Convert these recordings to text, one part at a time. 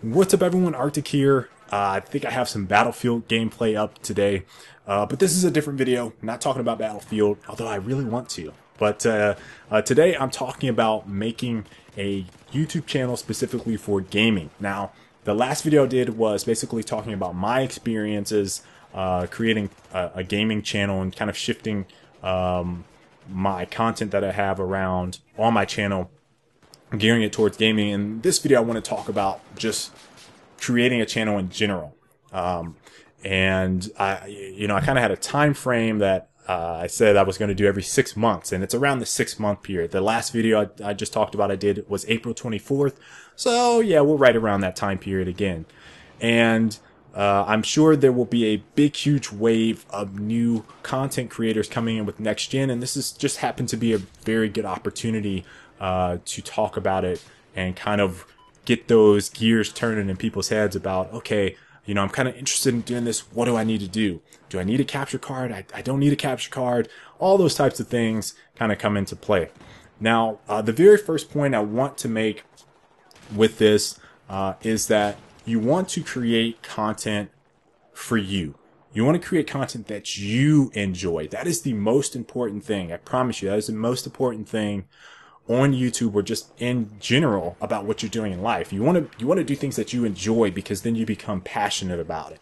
What's up, everyone? Arctic here. I think I have some Battlefield gameplay up today, but this is a different video. I'm not talking about Battlefield, although I really want to. But today I'm talking about making a YouTube channel specifically for gaming. Now, the last video I did was basically talking about my experiences creating a gaming channel and kind of shifting my content that I have around on my channel, gearing it towards gaming. In this video, I want to talk about just creating a channel in general. And I kind of had a time frame that I said I was going to do every 6 months, and it's around the 6 month period. The last video I just talked about I did was April 24th. So yeah, we're right around that time period again. And I'm sure there will be a big, huge wave of new content creators coming in with next gen, and this is just happened to be a very good opportunity to talk about it and kind of get those gears turning in people's heads about, okay, I'm kind of interested in doing this. What do I need to do? Do I need a capture card? I don't need a capture card. All those types of things kind of come into play. Now, the very first point I want to make with this is that you want to create content for you. You want to create content that you enjoy. That is the most important thing. I promise you, that is the most important thing on YouTube or just in general about what you're doing in life. You want to do things that you enjoy, because then you become passionate about it.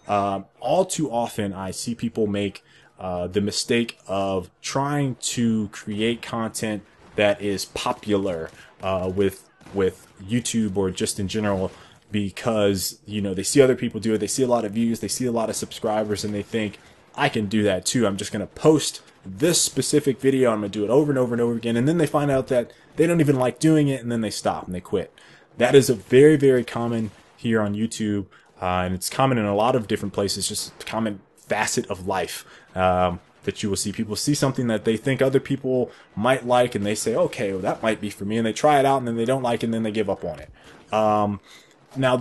All too often, I see people make the mistake of trying to create content that is popular with YouTube or just in general, because they see other people do it. They see a lot of views, they see a lot of subscribers, and they think, I can do that too. I'm just going to post this specific video. I'm going to do it over and over and over again. And then they find out that they don't even like doing it, and then they stop and they quit. That is a very, very common here on YouTube. And it's common in a lot of different places, just a common facet of life that you will see. People see something that they think other people might like, and they say, okay, well, that might be for me. And they try it out, and then they don't like it, and then they give up on it. Now,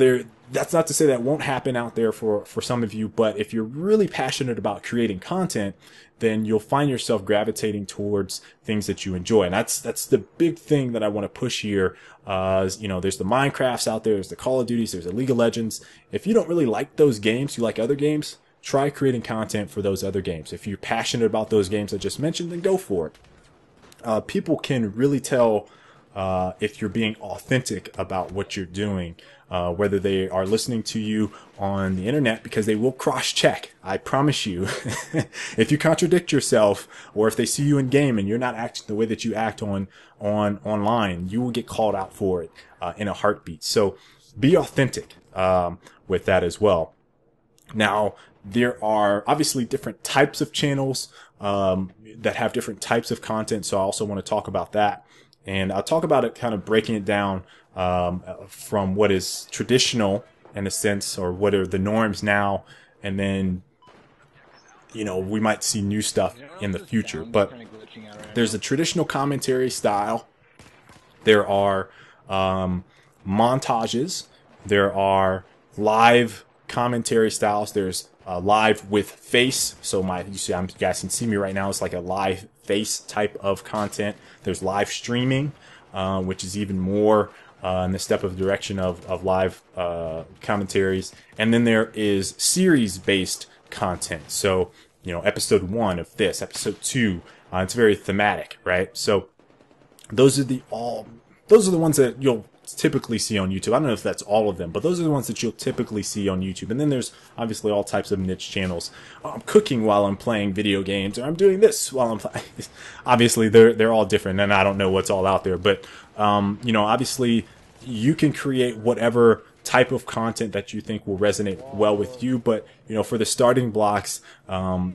that's not to say that won't happen out there for some of you, but if you're really passionate about creating content, then you'll find yourself gravitating towards things that you enjoy. And that's the big thing that I want to push here. There's the Minecrafts out there, there's the Call of Duties, there's the League of Legends. If you don't really like those games, you like other games, try creating content for those other games. If you're passionate about those games I just mentioned, then go for it. People can really tell if you're being authentic about what you're doing, whether they are listening to you on the internet, because they will cross-check. I promise you. If you contradict yourself, or if they see you in game and you're not acting the way that you act online, you will get called out for it in a heartbeat. So be authentic with that as well. Now, there are obviously different types of channels that have different types of content, so I also want to talk about that. And I'll talk about it, kind of breaking it down from what is traditional in a sense, or what are the norms now, and then we might see new stuff in the future. But there's a traditional commentary style. There are montages. There are live commentary styles. There's live with face. So you guys can see me right now. It's like a live face type of content. There's live streaming, which is even more in the step of direction of live commentaries. And then there is series-based content. So, episode 1 of this, episode 2, it's very thematic, right? So those are the ones that you'll typically see on YouTube. I don't know if that's all of them, but those are the ones that you'll typically see on YouTube. And then there's obviously all types of niche channels. I'm cooking while I'm playing video games, or I'm doing this while I'm playing. Obviously, they're all different, and I don't know what's all out there. But obviously, you can create whatever type of content that you think will resonate well with you. But for the starting blocks, I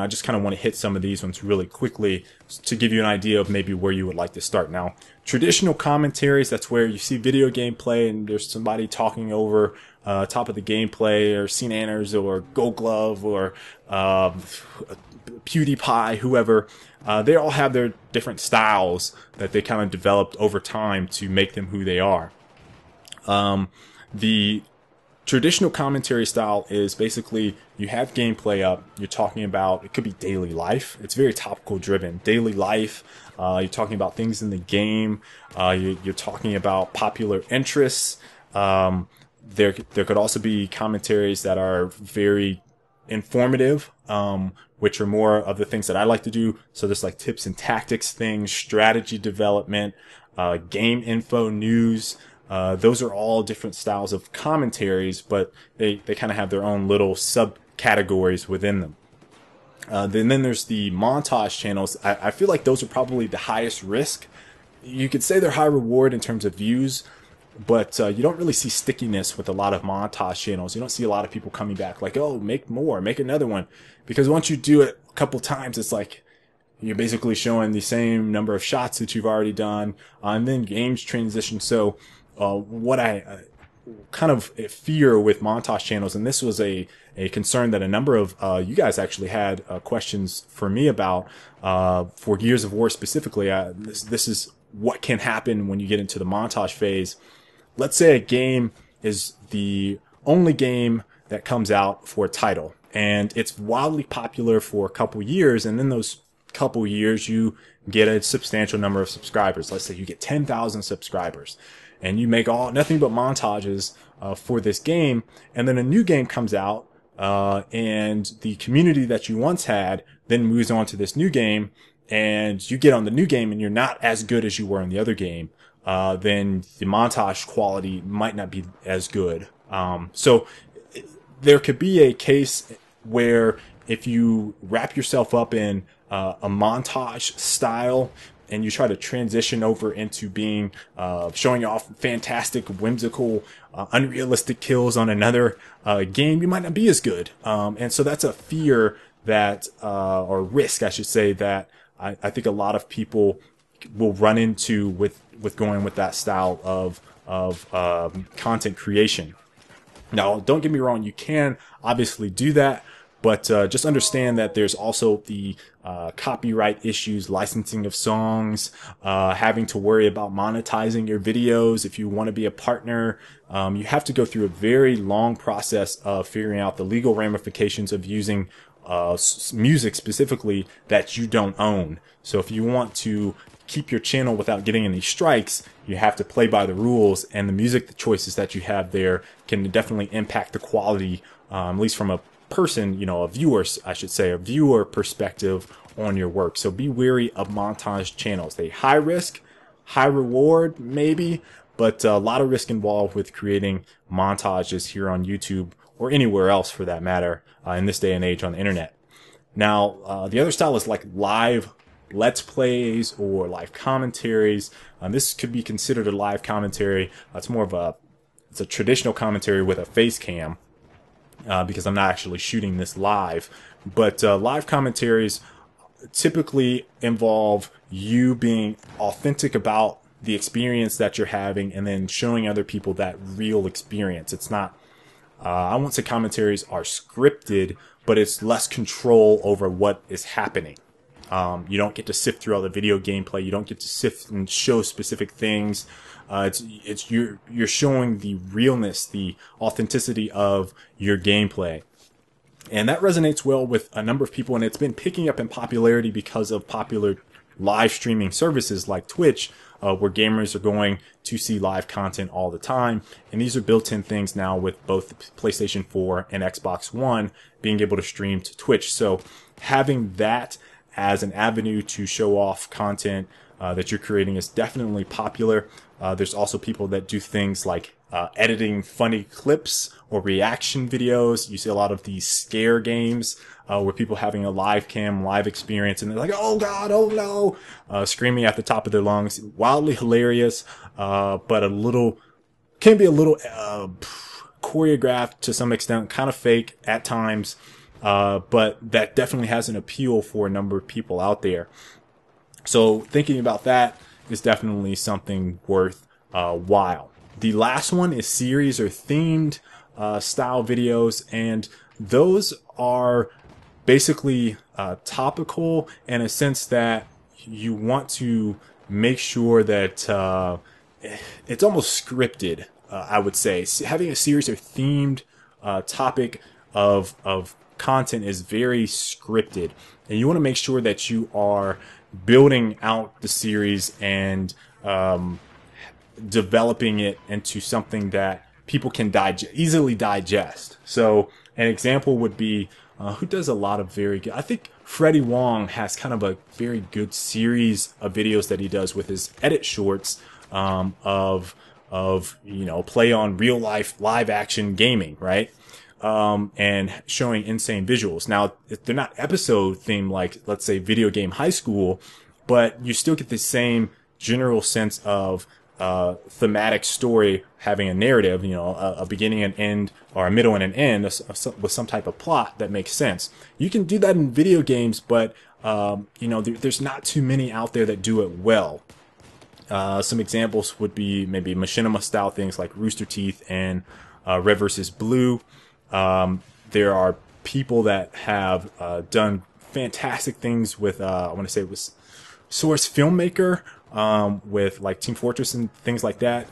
just kind of want to hit some of these ones really quickly to give you an idea of maybe where you would like to start. Now, traditional commentaries, that's where you see video gameplay and there's somebody talking over top of the gameplay, or Scene Anners, or Gold Glove, or PewDiePie, whoever. They all have their different styles that they kind of developed over time to make them who they are. The traditional commentary style is basically you have gameplay up, you're talking about, it could be daily life. It's very topical driven. Daily life, you're talking about things in the game, you're talking about popular interests, There could also be commentaries that are very informative, which are more of the things that I like to do. So there's like tips and tactics things, strategy development, game info, news. Those are all different styles of commentaries, but they kind of have their own little subcategories within them. Then there's the montage channels. I feel like those are probably the highest risk. You could say they're high reward in terms of views, but you don't really see stickiness with a lot of montage channels. You don't see a lot of people coming back like, oh, make more, make another one. Because once you do it a couple times, it's like you're basically showing the same number of shots that you've already done, and then games transition. So what I kind of fear with montage channels, and this was a concern that a number of you guys actually had questions for me about for Gears of War specifically. This is what can happen when you get into the montage phase. Let's say a game is the only game that comes out for a title, and it's wildly popular for a couple years, and in those couple years you get a substantial number of subscribers. Let's say you get 10,000 subscribers, and you make nothing but montages for this game, and then a new game comes out, and the community that you once had then moves on to this new game, and you get on the new game and you're not as good as you were in the other game, then the montage quality might not be as good. So there could be a case where if you wrap yourself up in a montage style and you try to transition over into being showing off fantastic, whimsical, unrealistic kills on another game, you might not be as good. And so that's a fear that, or risk, I should say, that I think a lot of people will run into with going with that style of content creation. Now, don't get me wrong, you can obviously do that, but just understand that there's also the copyright issues, licensing of songs, having to worry about monetizing your videos. If you want to be a partner, you have to go through a very long process of figuring out the legal ramifications of using music specifically that you don't own. So if you want to keep your channel without getting any strikes, you have to play by the rules, and the music choices that you have there can definitely impact the quality, at least from a person, a viewer, I should say, a viewer perspective on your work. So be wary of montage channels. They high risk, high reward, maybe, but a lot of risk involved with creating montages here on YouTube or anywhere else for that matter, in this day and age on the internet. Now, the other style is like live let's plays or live commentaries. This could be considered a live commentary. It's more of it's a traditional commentary with a face cam, because I'm not actually shooting this live. But live commentaries typically involve you being authentic about the experience that you're having and then showing other people that real experience. It's not, I won't say commentaries are scripted, but it's less control over what is happening. You don't get to sift through all the video gameplay. You don't get to sift and show specific things. You're showing the realness, the authenticity of your gameplay. And that resonates well with a number of people, and it's been picking up in popularity because of popular live streaming services like Twitch, where gamers are going to see live content all the time. And these are built-in things now with both the PlayStation 4 and Xbox One being able to stream to Twitch. So having that as an avenue to show off content that you're creating is definitely popular. There's also people that do things like editing funny clips or reaction videos. You see a lot of these scare games where people having a live cam, live experience, and they're like, oh God, oh no, screaming at the top of their lungs. Wildly hilarious, but can be a little choreographed to some extent, kind of fake at times. But that definitely has an appeal for a number of people out there. So thinking about that is definitely something worth while. The last one is series or themed style videos, and those are basically topical in a sense that you want to make sure that it's almost scripted, I would say. Having a series or themed topic of content is very scripted, and you want to make sure that you are building out the series and developing it into something that people can easily digest. So an example would be, who does a lot of very good, I think Freddie Wong has kind of a very good series of videos that he does with his edit shorts, of play on real life live action gaming, right? And showing insane visuals. Now, they're not episode themed like, let's say, Video Game High School, but you still get the same general sense of thematic story having a narrative, a beginning and end, or a middle and an end with some type of plot that makes sense. You can do that in video games, but there's not too many out there that do it well. Some examples would be maybe machinima style things like Rooster Teeth and Red vs. Blue. There are people that have done fantastic things with, I want to say it was Source Filmmaker, with like Team Fortress and things like that.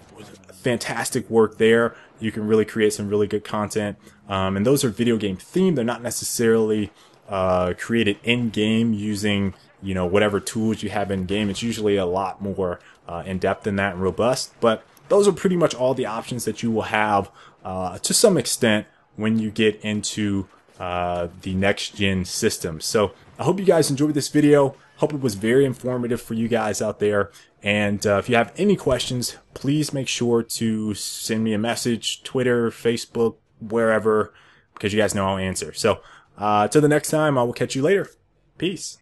Fantastic work there. You can really create some really good content. And those are video game themed. They're not necessarily created in game using, whatever tools you have in game. It's usually a lot more in depth than that and robust. But those are pretty much all the options that you will have to some extent when you get into the next gen system. So I hope you guys enjoyed this video. Hope it was very informative for you guys out there. And if you have any questions, please make sure to send me a message, Twitter, Facebook, wherever, because you guys know I'll answer. So till the next time, I will catch you later. Peace.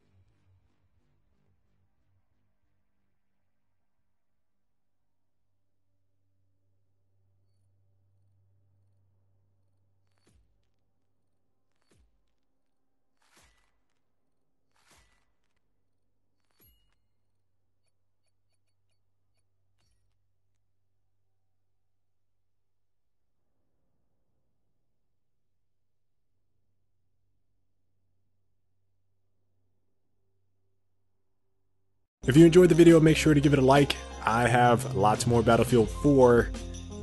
If you enjoyed the video, make sure to give it a like. I have lots more Battlefield 4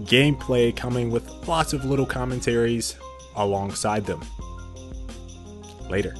gameplay coming with lots of little commentaries alongside them. Later.